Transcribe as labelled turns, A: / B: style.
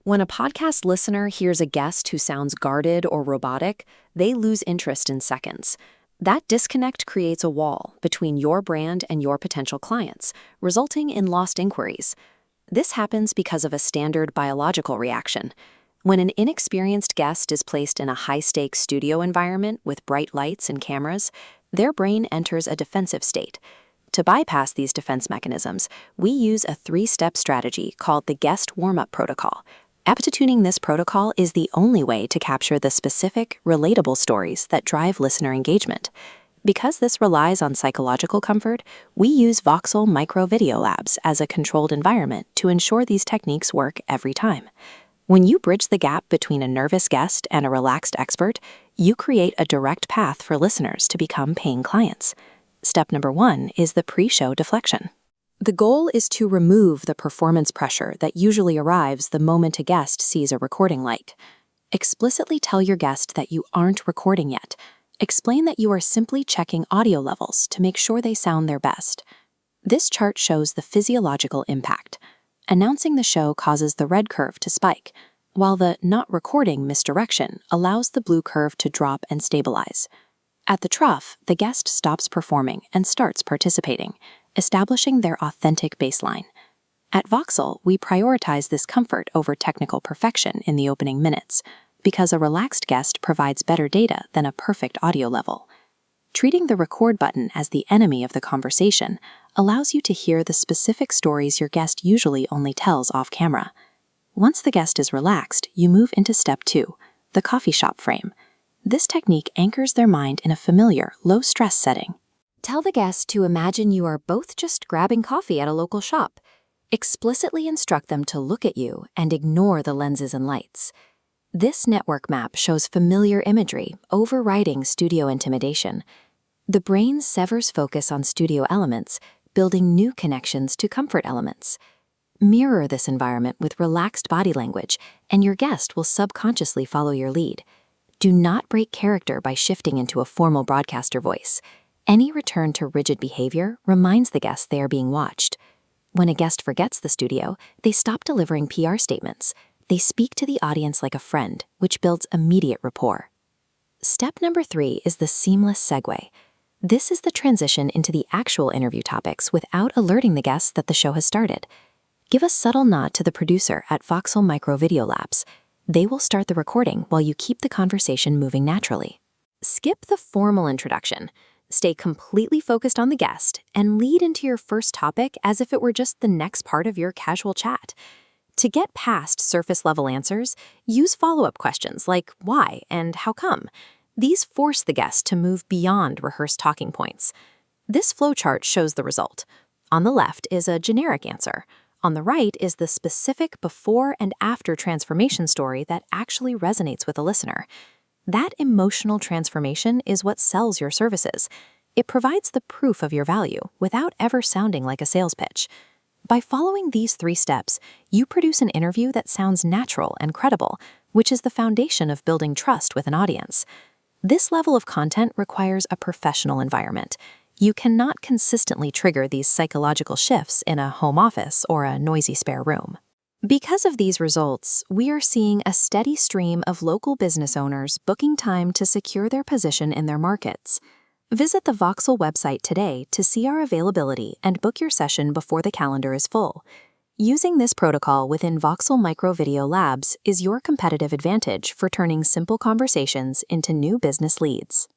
A: When a podcast listener hears a guest who sounds guarded or robotic, they lose interest in seconds. That disconnect creates a wall between your brand and your potential clients, resulting in lost inquiries. This happens because of a standard biological reaction. When an inexperienced guest is placed in a high-stakes studio environment with bright lights and cameras, their brain enters a defensive state. To bypass these defense mechanisms, we use a three-step strategy called the guest warm-up protocol. Aptituning this protocol is the only way to capture the specific, relatable stories that drive listener engagement. Because this relies on psychological comfort, we use Voxel Micro Video Labs as a controlled environment to ensure these techniques work every time. When you bridge the gap between a nervous guest and a relaxed expert, you create a direct path for listeners to become paying clients. Step number 1 is the pre-show deflection. The goal is to remove the performance pressure that usually arrives the moment a guest sees a recording light. Explicitly tell your guest that you aren't recording yet. Explain that you are simply checking audio levels to make sure they sound their best. This chart shows the physiological impact. Announcing the show causes the red curve to spike, while the not recording misdirection allows the blue curve to drop and stabilize. At the trough, the guest stops performing and starts participating, establishing their authentic baseline. At Voxel, we prioritize this comfort over technical perfection in the opening minutes, because a relaxed guest provides better data than a perfect audio level. Treating the record button as the enemy of the conversation allows you to hear the specific stories your guest usually only tells off camera. Once the guest is relaxed, you move into step 2, the coffee shop frame. This technique anchors their mind in a familiar, low-stress setting. Tell the guest to imagine you are both just grabbing coffee at a local shop. Explicitly instruct them to look at you and ignore the lenses and lights. This network map shows familiar imagery, overriding studio intimidation. The brain severs focus on studio elements, building new connections to comfort elements. Mirror this environment with relaxed body language, and your guest will subconsciously follow your lead. Do not break character by shifting into a formal broadcaster voice. Any return to rigid behavior reminds the guest they are being watched. When a guest forgets the studio, they stop delivering PR statements. They speak to the audience like a friend, which builds immediate rapport. Step number 3 is the seamless segue. This is the transition into the actual interview topics without alerting the guests that the show has started. Give a subtle nod to the producer at Voxel Micro Video Labs. They will start the recording while you keep the conversation moving naturally. Skip the formal introduction. Stay completely focused on the guest and lead into your first topic as if it were just the next part of your casual chat. To get past surface-level answers, use follow-up questions like why and how come. These force the guest to move beyond rehearsed talking points. This flowchart shows the result. On the left is a generic answer. On the right is the specific before and after transformation story that actually resonates with a listener. That emotional transformation is what sells your services. It provides the proof of your value without ever sounding like a sales pitch. By following these 3 steps, you produce an interview that sounds natural and credible, which is the foundation of building trust with an audience. This level of content requires a professional environment. You cannot consistently trigger these psychological shifts in a home office or a noisy spare room. Because of these results, we are seeing a steady stream of local business owners booking time to secure their position in their markets. Visit the Voxel website today to see our availability and book your session before the calendar is full. Using this protocol within Voxel Micro Video Labs is your competitive advantage for turning simple conversations into new business leads.